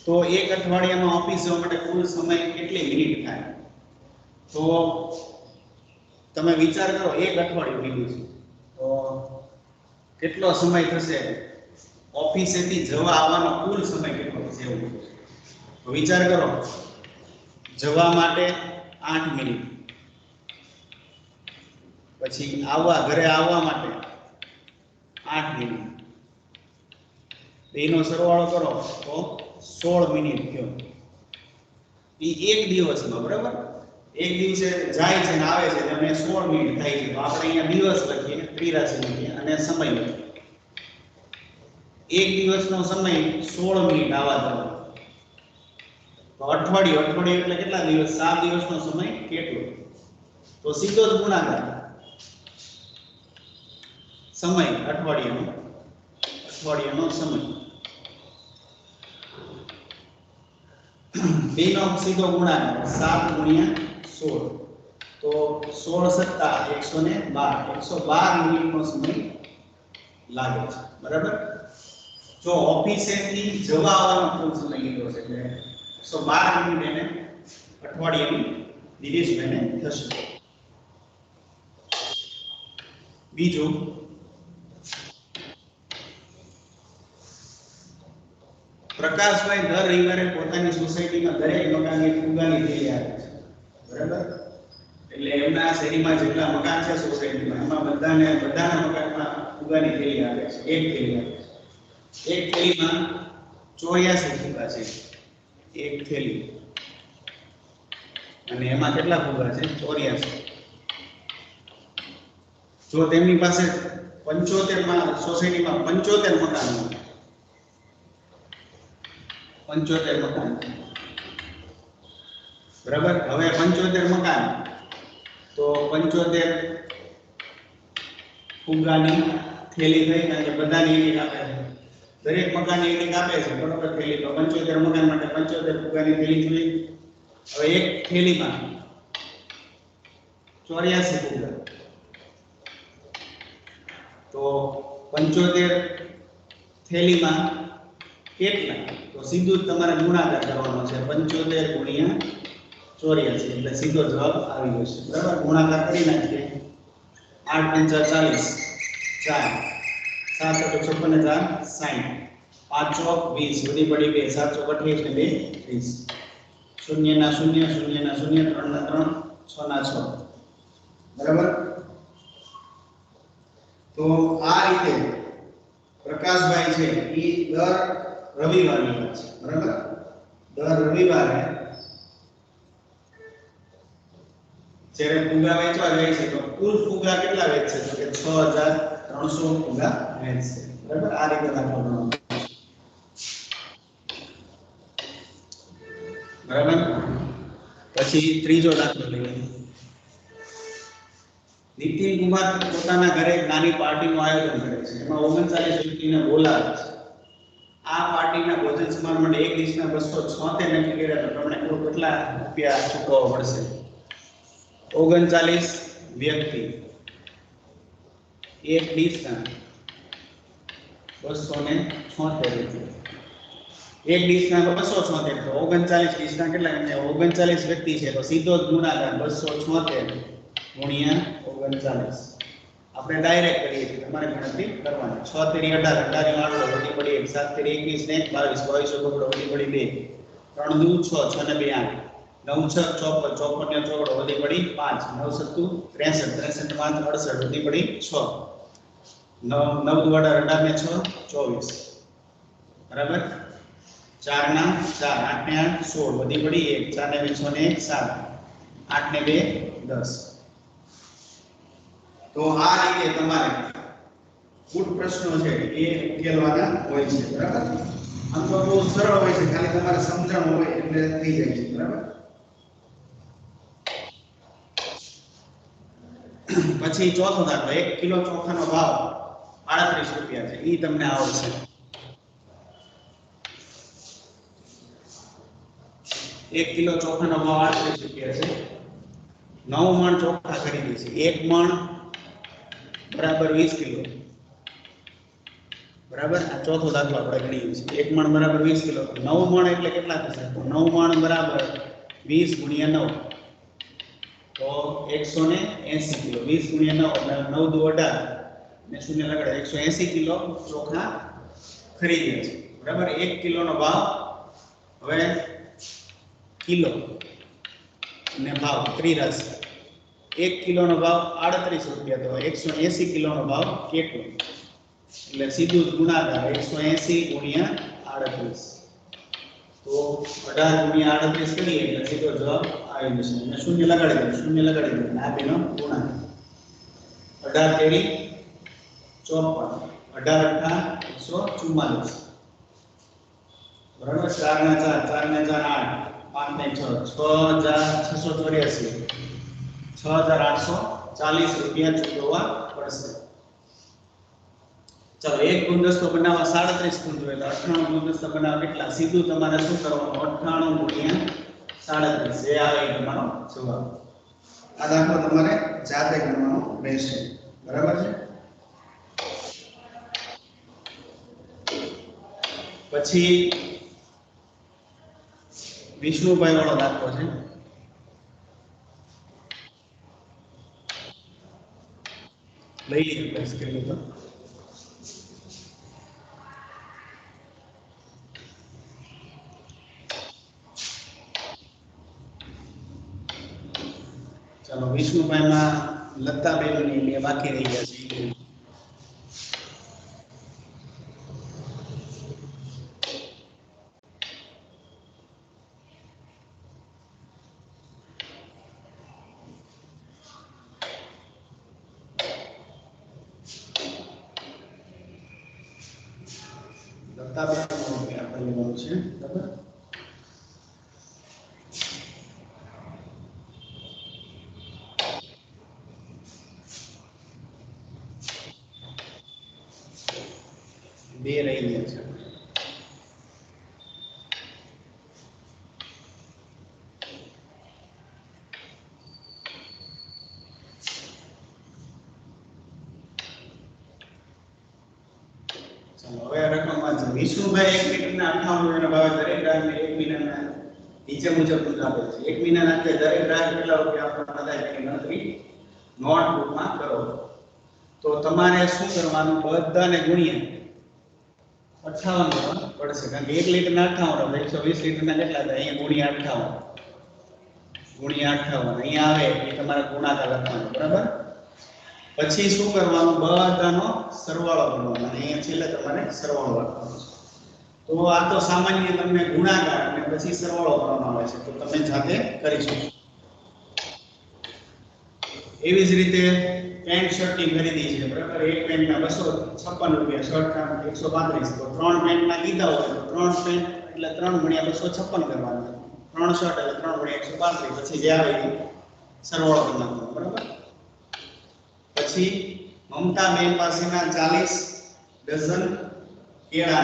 તો એક અઠવાડિયામાં ઓફિસ જવા માટે કુલ સમય કેટલી મિનિટ થાય? તો તમે વિચાર કરો, એક અઠવાડિયું લીધું છે તો કેટલો સમય થશે? ઓફિસેથી જવા આવવાનો કુલ સમય કેટલો થશે એવું તો વિચાર કરો. જવા માટે 8 મિનિટ, પછી ઘરે આવવા માટે 8 મિનિટ, એનો સરવાળો કરો તો 16 મિનિટ થયો. એ એક દિવસમાં. બરાબર. એક દિવસે જાય છે ને આવે છે એટલે 16 મિનિટ થાય છે. તો આપણે અહીંયા દિવસ લખીએ, ત્રિરાશી લખીએ અને સમય લખીએ. એક દિવસનો સમય 16 મિનિટ આવવા જવાનો. તો અઠવાડિયું એટલે કેટલા દિવસ? 7 દિવસનો સમય કેટલો? તો સીધો જ ગુણાકાર સમય અઠવાડિયાનો સમય, બેનો સીધો ગુણાકાર 7 ગુણ્યા 16, તો 16 + 112 મિનિટનો સમય લાગે છે. બરાબર. જો ઓફિસેથી જવા આવવાનો કુલ સમય લીધો છે એટલે 112 મિનિટ એને અઠવાડિયાની દિનેશભાઈને થશે. બીજું, પ્રકાશભાઈ દર રવિવારે પોતાની સોસાયટીમાં દરેક મકાનની ફુગાની થેલી આપે છે. બરાબર. એટલે એમના શેરીમાં જેટલા મકાન છે સોસાયટીમાં, એમાં બધાના મકાનમાં ફુગાની થેલી આપે છે. એક થેલી આપે છે. એક થેલીમાં 84 ફુગા છે. એક થેલી, અને એમાં કેટલા ફુગા છે? 84. જો તેમની પાસે 75 સોસાયટીમાં 75 મકાન હોય, 75 મકાન, બરાબર. હવે 75 મકાન, તો 75 ફુગ્ગાની થેલી થઈ, કારણ કે બધાની યુનિટ આપે છે, દરેક મકાનની યુનિટ આપે છે, બરોબર. થેલી તો 75 મકાન માટે 75 ફુગ્ગાની થેલી જોઈએ. હવે એક થેલીમાં 84 ફુગ્ગા, તો 75 થેલીમાં કેટલા? તો સીધું જ તમારે ગુણાકાર કરવાનો છે, 75 ગુણ્યા 84, એટલે સીધો જવાબ આવી જશે. બરાબર. ગુણાકાર કરી નાખીએ. 8 × 5 = 40, 4 7 × 8 = 56 ને 4 60, 5 ચોક 20, વધી પડી 2, 7 ચોક 28 ને 2 30, 0 ના 0, 0 ના 0, 3 ના 3, 6 ના 6. બરાબર. તો આ રીતે પ્રકાશભાઈ છે એ દર રવિવારની વાત છે, બરાબર. દર રવિવારે જ્યારે ફુગા વેચવા જાય છે, તો કુલ ફુગા કેટલા વેચશે? તો કે 6300 ફુગા વેચશે. બરાબર. આ રીતે દાખલો ગણવાનો. બરાબર. પછી ત્રીજો દાખલો લઈએ. નીતિન કુમાર પોતાના ઘરે એક નાની પાર્ટીનું આયોજન કરે છે. એમાં 39 વ્યક્તિને બોલાવે છે. આ પાર્ટીના ભોજન સમારંભ માટે એક ડીશના 276 નક્કી કર્યા, તો તમને કેટલા રૂપિયા ચૂકવવા પડશે? 39 વ્યક્તિ, એક ડીશના 276 રૂપિયા. એક ડીશના 276, તો 39 ડીશના કેટલા? 39 વ્યક્તિ છે, તો સીધો જ ગુણાકાર 276 ગુણ્યા 39. આપણે ડાયરેક્ટ કરીએ છીએ, તમારે ગણતરી કરવાની. 6 તેરી 18, 18 8 વધી પડી 1, 7 તેરી 21 ને 22, 22 ચોકડો વધી પડી 2, 3 દુ 6, 6 ને 2 8, 9 6 54, 54 ને ચોકડો વધી પડી 5, 9 7 63, 63 5 68 વધી પડી 6, 9 9 દુ 18, 18 ને 6 24. બરાબર. 4 ના 4, 8 ને 8 16, વધી પડી 1, 4 ને 2 6 ને 1 7, 8 ને 2 10. તો આ રીતે તમારે કુલ પ્રશ્નો છે એ ઉકેલવાના હોય છે. બરાબર. આમ તો બહુ સરળ હોય છે, ખાલી તમારે સમજણ હોય એટલે થઈ જાય છે. બરાબર. પછી ચોથો દાખલો. 1 કિલો ચોખાનો ભાવ 38 રૂપિયા છે, ઈ તમને આવડશે. 1 કિલો ચોખાનો ભાવ 38 રૂપિયા છે. 9 મણ ચોખા ખરીદી છે. 1 મણ બરાબર 20 કિલો. બરાબર. આ ચોથો દાખલો આપણે ગણીએ છીએ. 1 મણ બરાબર 20 કિલો. 9 મણ એટલે કેટલા થશે? તો 9 મણ બરાબર 20 ગુણ્યા 9, તો 180 કિલો. 20 ગુણ્યા 9 એટલે 9 દુ 18 ને 0 લગાડે 180 કિલો ચોખા ખરીદ્યા છે. બરાબર. 1 કિલોનો ભાવ, હવે કિલો ને ભાવ ત્રિરાશિ. 1 કિલોનો ભાવ 38 રૂપિયા, તો 180 કિલોનો ભાવ કેટલો? એટલે સીધું જ ગુણાકાર 180 ગુણ્યા 38, તો 18 ગુણ્યા 38 કરીએ એટલે સીધો જવાબ આવી જશે. અને શૂન્ય લગાડી દો, શૂન્ય લગાડી દો, આ બેનો ગુણાકાર. 18 તેરી 54, 18 8 144. બરાબર. 4 ના 4, 4 ના 4 8, 5 ને 6, 6684, 6840 રૂપિયા ચૂકવવા પડશે. ચાલો, એક ગુલદસ્તો બનાવવા 37 ગુણ જોઈએ, તો 98 ગુલદસ્તા બનાવવા કેટલા? સીધું તમારે શું કરવાનું? 98 ગુણ્યા 37, જે આવે એ તમારો જવાબ. આ દાખલો તમારે જાતે ગણવાનો રહેશે. બરાબર છે. પછી વિષ્ણુભાઈ વાળો દાખલો છે. લઈ લઈએ સ્ક્રીન પર. ચાલો, વિષ્ણુભાઈમાં લતાબેનની બે બાકી રહી ગયા છે. લતાબેન આપણે લેવાનું છે. બરાબર. 2 રહી ગયા છે. ચાલો હવે રકમમાં છે. વિષ્ણુભાઈ 1 મીટરના 58 એના ભાવે દરેક ગ્રાહકને 1 મહિનાના નીચે મુજબ આપે છે. 1 મહિનાના અંતે દરેક ગ્રાહક કેટલા રૂપિયા આપવાના થાય તેની ગણતરી નોટબુકમાં કરો. તો તમારે શું કરવાનું, બધાને ગુણ્યા 58 પડશે, કારણ કે 1 લીટરના 58 120 લીટરના કેટલા થાય, અહીંયા ગુણ્યા 58 અહીંયા આવે એ તમારે ગુણાકાર લખવાનો, બરાબર. પછી શું કરવાનું, બધાનો સરવાળો કરવાનો અને અહીંયા છેલ્લે તમારે સરવાળો લખવાનો છે. તો આ તો સામાન્ય તમને ગુણાકાર અને પછી સરવાળો કરવાનો આવે છે, તો તમે જાતે કરી શકો. એવી જ રીતે પેન્ટ શર્ટની ખરીદી છે, બરાબર. એક પેન્ટના 256 રૂપિયા, શર્ટ ના 135. તો 3 પેન્ટના કીધા હોય તો 3 પેન્ટ એટલે 3 ગુણ્યા 256 કરવાના, 3 શર્ટ એટલે 3 ગુણ્યા 135. પછી જે આવે એ સરવાળો કરી નાખવાનો, બરાબર. પછી મમતાબેન પાસેના 40 ડઝન કેળા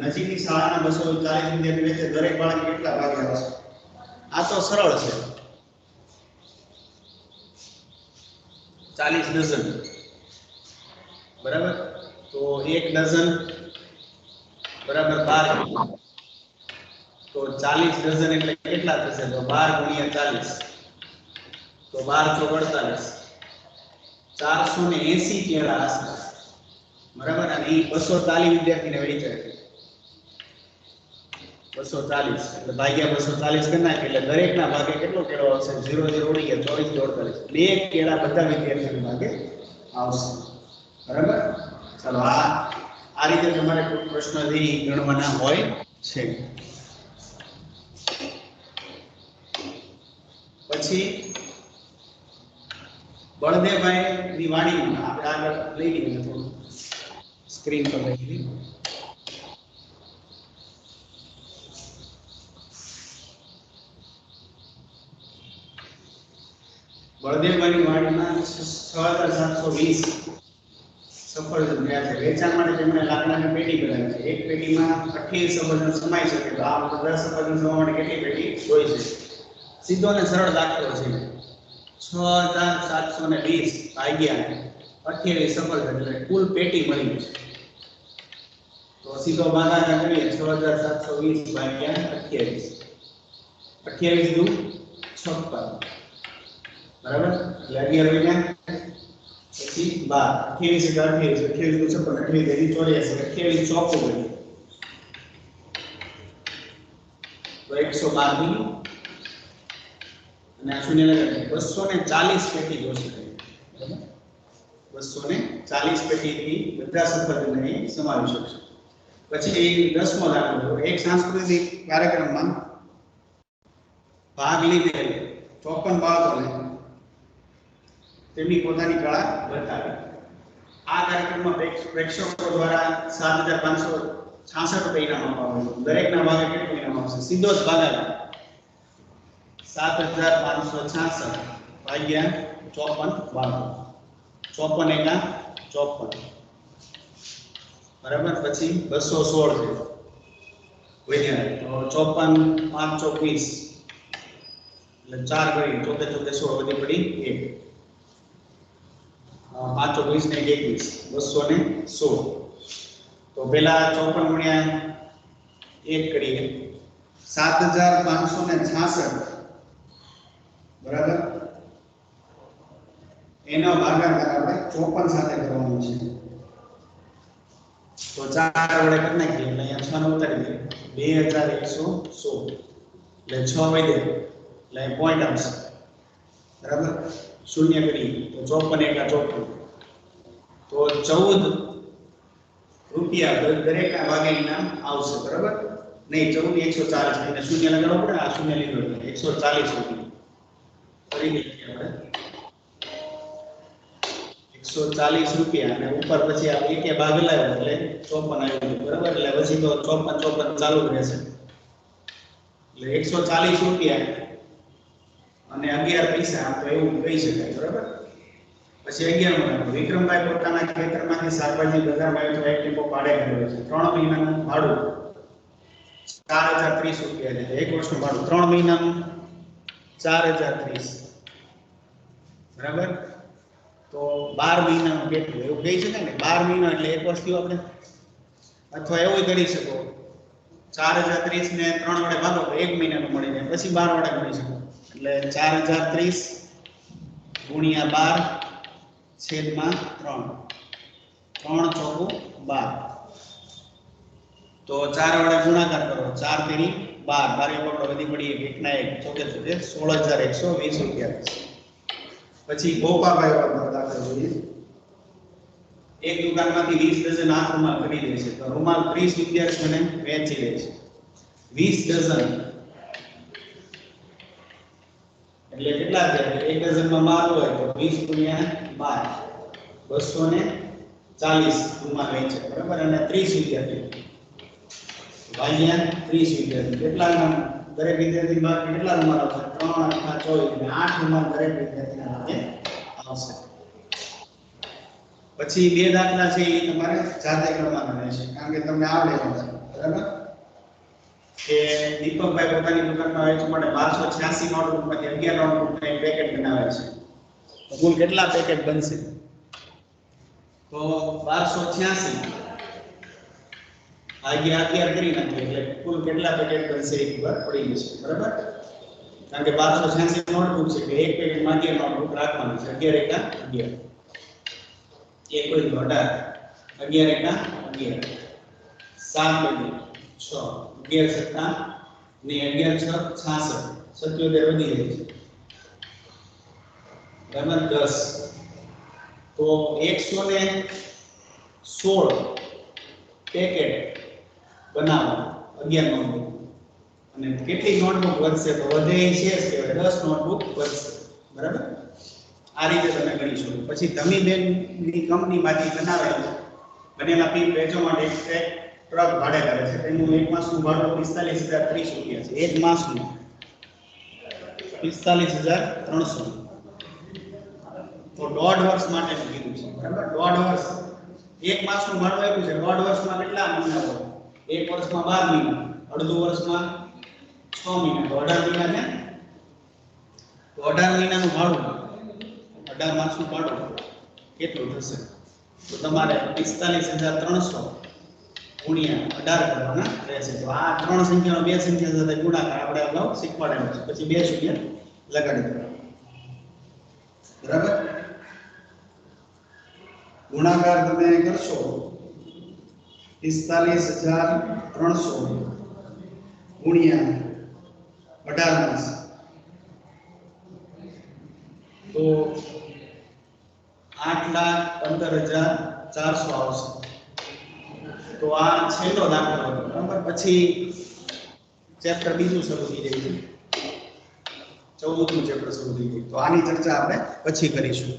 નજીકની શાળાના 240 વિદ્યાર્થી વચ્ચે દરેક બાળક કેટલા ભાગે આવશે. આ તો સરળ છે, 40 ડઝન, બરાબર. તો 1 ડઝન બરાબર 12, તો 40 ડઝન એટલે કેટલા થશે, તો 12 ગુણ્યા 40, તો 12 ચોક 48, 480 કેળા હશે, બરાબર. અને એ 240 વિદ્યાર્થીને વહેંચાય છે, 240 એટલે ભાગ્યા 240 કરી નાખે એટલે દરેકના ભાગે કેટલો કેળો આવશે, 0 0 ઉડી ગયા, 24 48, 2 કેળા બધા વિદ્યાર્થીઓના ભાગે આવશે, બરાબર. ચાલો આ રીતે તમારે કોઈ પ્રશ્ન ગણવાના હોય છે. પછી બળદેવભાઈ ની વાડીમાં આપણે આગળ લઈ લઈએ, થોડું સ્ક્રીન પર લઈ લઈએ. બળદેવભાઈની વાડીમાં 6720 સફરજન થયા છે. વેચાણ માટે તેમણે લાકડાની પેટી બનાવી છે. એક પેટીમાં 28 સફરજન સમાઈ શકે, તો આ 10 સફરજન સમાવવા માટે કેટલી પેટી હોય છે. સીધો અને સરળ દાખલો છે. 6720 ભાગ્યા 28 સફરજન એટલે કુલ પેટી મળી છે. તો સીધો ભાગાકાર કરીએ, 6720 ભાગ્યા 28, 28 દુ 56, બરાબર. એટલે 11 વિના પછી 12, 28 28 દુ 56, 28 ચોખ્ખું બન્યું, તો 112 બન્યું. અને આ શૂન્ય લગાવીએ, 240 પેટી જોશે, બરાબર. 240 પેટીથી બધા સફરજનને સમાવી શકશે. પછી 10મો દાખલો, એક સાંસ્કૃતિક કાર્યક્રમમાં ભાગ લીધેલ 54 બાળકોને તેમની પોતાની કળા બતાવી. આ કાર્યક્રમમાં પ્રેક્ષકો દ્વારા 7566 રૂપિયા ઇનામ આપવામાં આવ્યું. દરેકના ભાગે કેટલું ઇનામ આવશે, સીધો જ ભાગાકાર 7566 ભાગ્યા 54 બાળકો, 54 એકા 54, બરાબર. પછી 216 છે વધ્યા, તો 54 5 ચોક 20 એટલે 4 કરી, ચોકે ચોકે 16 વધી પડી 1, 5 ચોક 20 ને 21, 216. તો પેલા 54 ગુણ્યા 1 કરીએ, 7566, બરાબર. એનો ભાગાકાર આપણે 54 સાથે કરવાનો છે. તો 4 વડે કરી નાખીએ એટલે અહીંયા 6 ને ઉતારી દઈએ, 2116 એટલે 6 વધે એટલે પોઈન્ટ આવશે, બરાબર. શૂન્ય કરીએ તો 54 એકા 54, તો 14 રૂપિયા દરેકના ભાગે ઇનામ આવશે, બરાબર. નહીં 14 140 એટલે શૂન્ય લગાડવો પડે, આ શૂન્ય લીધો એટલે 140 રૂપિયા કરી દઈએ આપણે, 140 રૂપિયા. અને ઉપર પછી આ એકે ભાગ લાવ્યો એટલે 54 આવ્યું, બરાબર. એટલે પછી તો 54 ચાલુ જ રહેશે, એટલે 140 રૂપિયા અને 11 પૈસા, આમ તો એવું કહી શકાય, બરાબર. પછી 11મો દાખલો વિક્રમભાઈ પોતાના ખેતરમાંથી શાકભાજી બજારમાં વેચવા એક ટેમ્પો ભાડે કર્યો છે 3 મહિનાનું ભાડું 4030 રૂપિયા છે એક વર્ષનું ભાડું 3 મહિનાનું 4030 બરાબર તો 12 મહિનાનું કેટલું એવું કહી શકાય ને 12 મહિના એટલે એક વર્ષ થયું આપણે અથવા એવું કરી શકો 4030 ને 3 વડે ભાગો તો 1 મહિનાનું મળી જાય પછી 12 વડે ગણી શકો એટલે 4030 ગુણ્યા 12 છેદમાં 3 3 ચોકું 12 તો 4 વડે ગુણાકાર કરો 4 તેરી 12 બારી પકડો વધી પડી એક ના એક ચોકે ચોકે 16120 રૂપિયા પછી ગોપાભાઈ વાળો દાખલો જોઈએ એક દુકાનમાંથી 20 ડઝન હાથ રૂમાલ ખરીદે છે તો રૂમાલ 30 વિદ્યાર્થીઓને વેચી લે છે 20 ડઝન એટલે કેટલા થયા એક ડઝનમાં માલ હોય તો 20 ગુણ્યા 12 240 રૂમાલ વેચે બરાબર અને 30 વિદ્યાર્થીઓ ભાગ્યા 30 વિદ્યાર્થી કેટલા દરેક વિદ્યાર્થી પાસે કેટલા રૂમાલ આવશે 3 8 24 એટલે 8 રૂમાલ દરેક વિદ્યાર્થીના હાથે આવશે પછી બે દાખલા છે એ તમારે જાતે કરવાના રહેશે કારણ કે તમને આવડે બરાબર કે દીપકભાઈ પોતાની દુકાનમાં વેચવા માટે 1286 નોટબુકમાંથી 11 નોટબુકના એક પેકેટ બનાવે છે તો કુલ કેટલા પેકેટ બનશે તો 1286 ભાગ્યા 11 કરી નાખીએ એટલે કુલ કેટલા પેકેટ બનશે એક વાર પડી જશે બરાબર કારણ કે 1286 નોટબુક છે કે એક પેકેટમાં 11 નોટબુક રાખવાની છે 11 એકા 11 એક કોઈ 18 11 એકા 11 7 બને 6 11 સત્તા ને 11 6 66 77 વધી જાય છે બરાબર 10 તો 116 પેકેટ બનાવો 11 નોટબુક અને કેટલી નોટબુક વધશે તો વધે છે કે 10 નોટબુક વધશે બરાબર આ રીતે તમે ગણી શકો પછી ધમીબેનની કંપનીમાંથી બનેલા પીપ વેચવા માટે એક ટ્રક ભાડે કરે છે તેનું એક માસનું ભાડું 45030 રૂપિયા છે એક માસનું 45300 તો 1.5 વર્ષ માટેનું કીધું છે બરાબર 1.5 વર્ષ એક માસનું ભાડું આપ્યું છે 1.5 વર્ષમાં કેટલા મહિના હોય એક વર્ષમાં 12 મહિના અડધું વર્ષમાં 6 મહિના તો 18 મહિના ને તો 18 મહિનાનું ભાડું 18 માસનું ભાડું કેટલું થશે તો તમારે 45300 ગુણ્યા 18 કરવાના રહેશે તો આ ત્રણ સંખ્યાનો બે સંખ્યા સાથે ગુણાકાર આપણે અગાઉ શીખવાડેલો છે પછી બે શૂન્ય લગાડી દેવાનું બરાબર ગુણાકાર તમે કરશો 45300 ગુણ્યા 18 માસ તો 8,15,400 આવશે તો આ છેલ્લો દાખલો હતો બરાબર પછી ચેપ્ટર બીજું શરૂ થઈ જાય છે 14મું ચેપ્ટર શરૂ થઈ જાય તો આની ચર્ચા આપણે પછી કરીશું